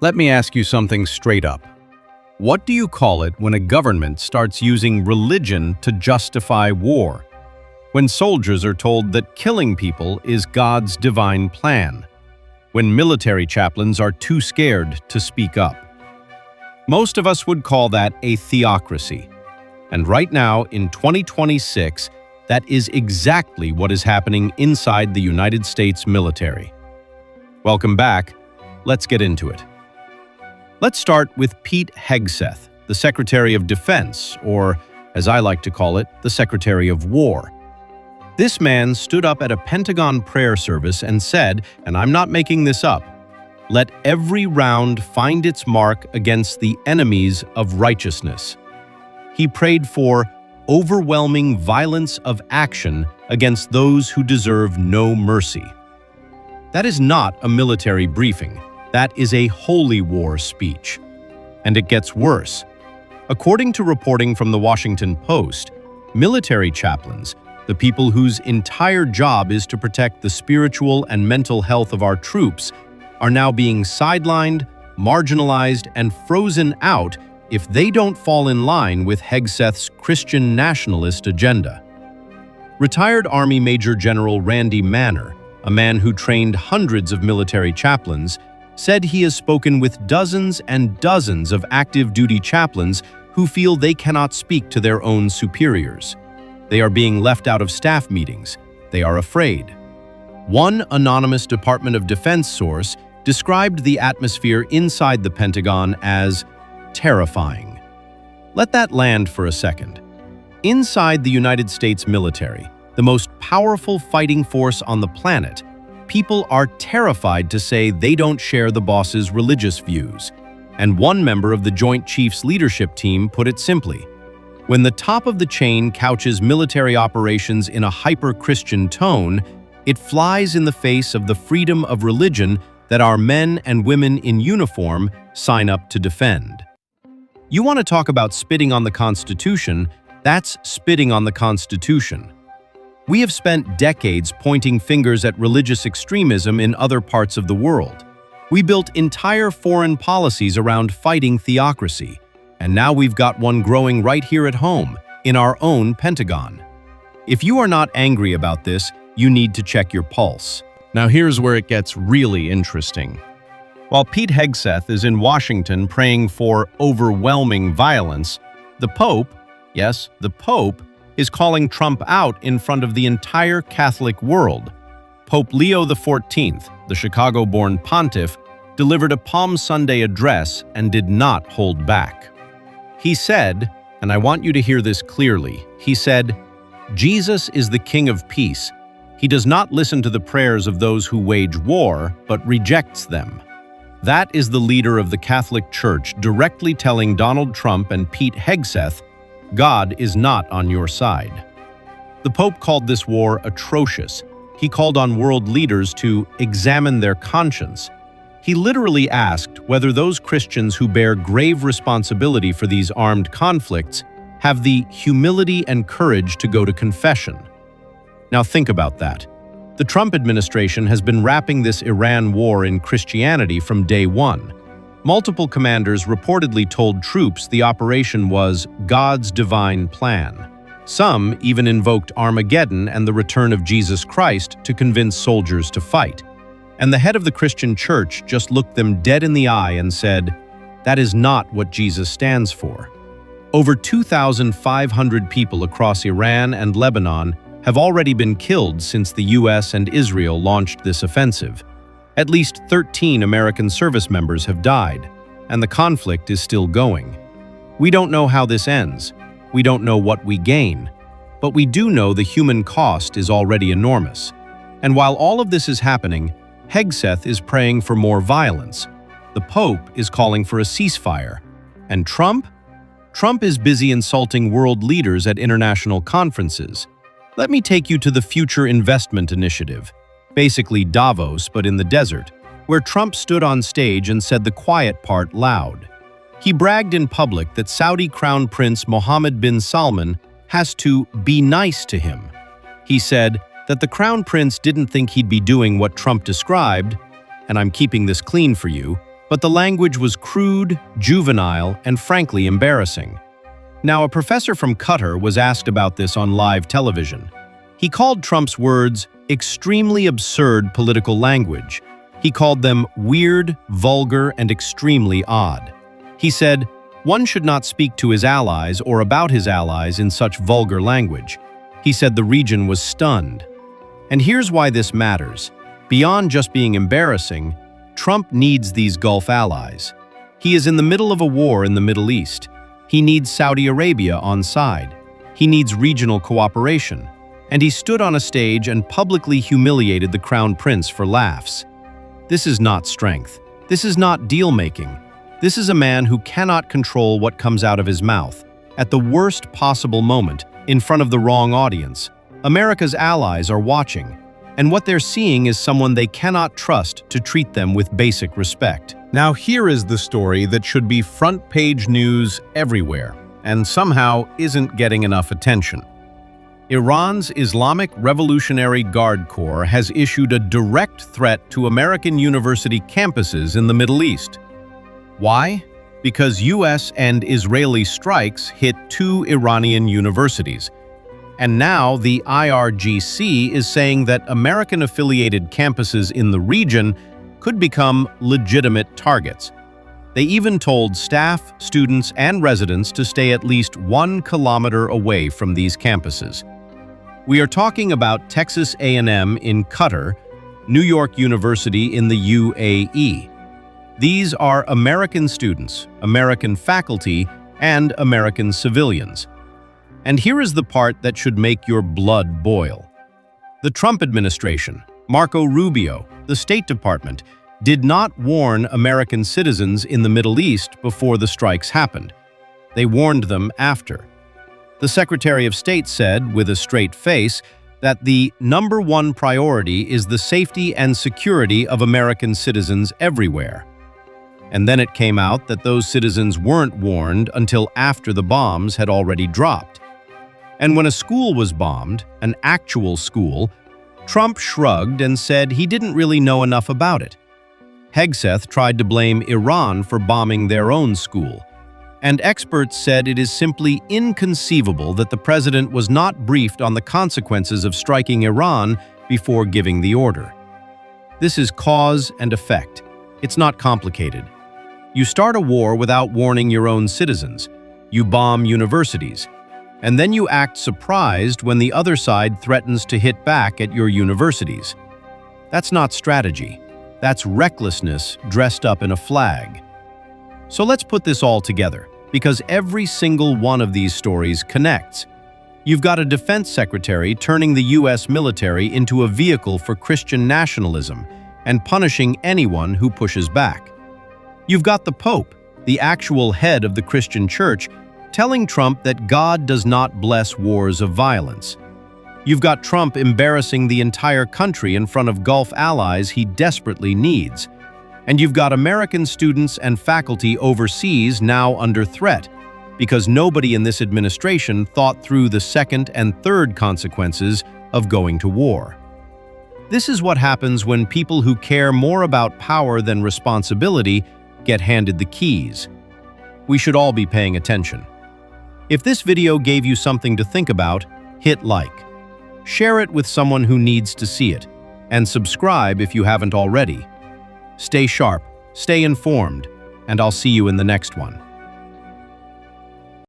Let me ask you something straight up. What do you call it when a government starts using religion to justify war? When soldiers are told that killing people is God's divine plan? When military chaplains are too scared to speak up? Most of us would call that a theocracy. And right now, in 2026, that is exactly what is happening inside the United States military. Welcome back. Let's get into it. Let's start with Pete Hegseth, the Secretary of Defense, or, as I like to call it, the Secretary of War. This man stood up at a Pentagon prayer service and said, and I'm not making this up, "Let every round find its mark against the enemies of righteousness." He prayed for overwhelming violence of action against those who deserve no mercy. That is not a military briefing. That is a holy war speech. And it gets worse. According to reporting from the Washington Post, military chaplains, the people whose entire job is to protect the spiritual and mental health of our troops, are now being sidelined, marginalized, and frozen out if they don't fall in line with Hegseth's Christian nationalist agenda. Retired Army Major General Randy Manner, a man who trained hundreds of military chaplains, said he has spoken with dozens and dozens of active-duty chaplains who feel they cannot speak to their own superiors. They are being left out of staff meetings. They are afraid. One anonymous Department of Defense source described the atmosphere inside the Pentagon as terrifying. Let that land for a second. Inside the United States military, the most powerful fighting force on the planet, people are terrified to say they don't share the boss's religious views. And one member of the Joint Chiefs leadership team put it simply, when the top of the chain couches military operations in a hyper-Christian tone, it flies in the face of the freedom of religion that our men and women in uniform sign up to defend. You want to talk about spitting on the Constitution? That's spitting on the Constitution. We have spent decades pointing fingers at religious extremism in other parts of the world. We built entire foreign policies around fighting theocracy, and now we've got one growing right here at home, in our own Pentagon. If you are not angry about this, you need to check your pulse. Now here's where it gets really interesting. While Pete Hegseth is in Washington praying for overwhelming violence, the Pope, yes, the Pope, is calling Trump out in front of the entire Catholic world. Pope Leo XIV, the Chicago-born pontiff, delivered a Palm Sunday address and did not hold back. He said, and I want you to hear this clearly, he said, "Jesus is the King of peace. He does not listen to the prayers of those who wage war, but rejects them." That is the leader of the Catholic Church directly telling Donald Trump and Pete Hegseth, God is not on your side. The Pope called this war atrocious. He called on world leaders to examine their conscience. He literally asked whether those Christians who bear grave responsibility for these armed conflicts have the humility and courage to go to confession. Now think about that. The Trump administration has been wrapping this Iran war in Christianity from day one. Multiple commanders reportedly told troops the operation was God's divine plan. Some even invoked Armageddon and the return of Jesus Christ to convince soldiers to fight. And the head of the Christian church just looked them dead in the eye and said, "That is not what Jesus stands for." Over 2,500 people across Iran and Lebanon have already been killed since the US and Israel launched this offensive. At least 13 American service members have died, and the conflict is still going. We don't know how this ends. We don't know what we gain. But we do know the human cost is already enormous. And while all of this is happening, Hegseth is praying for more violence. The Pope is calling for a ceasefire. And Trump? Trump is busy insulting world leaders at international conferences. Let me take you to the Future Investment Initiative, basically Davos but in the desert, where Trump stood on stage and said the quiet part loud. He bragged in public that Saudi Crown Prince Mohammed bin Salman has to be nice to him. He said that the Crown Prince didn't think he'd be doing what Trump described, and I'm keeping this clean for you, But the language was crude, juvenile, and frankly embarrassing. Now, a professor from Qatar was asked about this on live television. He called Trump's words extremely absurd political language. He called them weird, vulgar, and extremely odd. He said, "One should not speak to his allies or about his allies in such vulgar language." He said the region was stunned. And here's why this matters. Beyond just being embarrassing, Trump needs these Gulf allies. He is in the middle of a war in the Middle East. He needs Saudi Arabia on side. He needs regional cooperation. And he stood on a stage and publicly humiliated the Crown Prince for laughs. This is not strength. This is not deal-making. This is a man who cannot control what comes out of his mouth. At the worst possible moment, in front of the wrong audience, America's allies are watching. And what they're seeing is someone they cannot trust to treat them with basic respect. Now here is the story that should be front-page news everywhere, and somehow isn't getting enough attention. Iran's Islamic Revolutionary Guard Corps has issued a direct threat to American university campuses in the Middle East. Why? Because US and Israeli strikes hit 2 Iranian universities. And now the IRGC is saying that American-affiliated campuses in the region could become legitimate targets. They even told staff, students, and residents to stay at least 1 kilometer away from these campuses. We are talking about Texas A&M in Qatar, New York University in the UAE. These are American students, American faculty, and American civilians. And here is the part that should make your blood boil. The Trump administration, Marco Rubio, the State Department, did not warn American citizens in the Middle East before the strikes happened. They warned them after. The Secretary of State said, with a straight face, that the #1 priority is the safety and security of American citizens everywhere. And then it came out that those citizens weren't warned until after the bombs had already dropped. And when a school was bombed, an actual school, Trump shrugged and said he didn't really know enough about it. Hegseth tried to blame Iran for bombing their own school. And experts said it is simply inconceivable that the president was not briefed on the consequences of striking Iran before giving the order. This is cause and effect. It's not complicated. You start a war without warning your own citizens. You bomb universities. And then you act surprised when the other side threatens to hit back at your universities. That's not strategy. That's recklessness dressed up in a flag. So let's put this all together, because every single one of these stories connects. You've got a defense secretary turning the US military into a vehicle for Christian nationalism and punishing anyone who pushes back. You've got the Pope, the actual head of the Christian church, telling Trump that God does not bless wars of violence. You've got Trump embarrassing the entire country in front of Gulf allies he desperately needs. And you've got American students and faculty overseas now under threat, because nobody in this administration thought through the second and third consequences of going to war. This is what happens when people who care more about power than responsibility get handed the keys. We should all be paying attention. If this video gave you something to think about, hit like. Share it with someone who needs to see it, and subscribe if you haven't already. Stay sharp, stay informed, and I'll see you in the next one.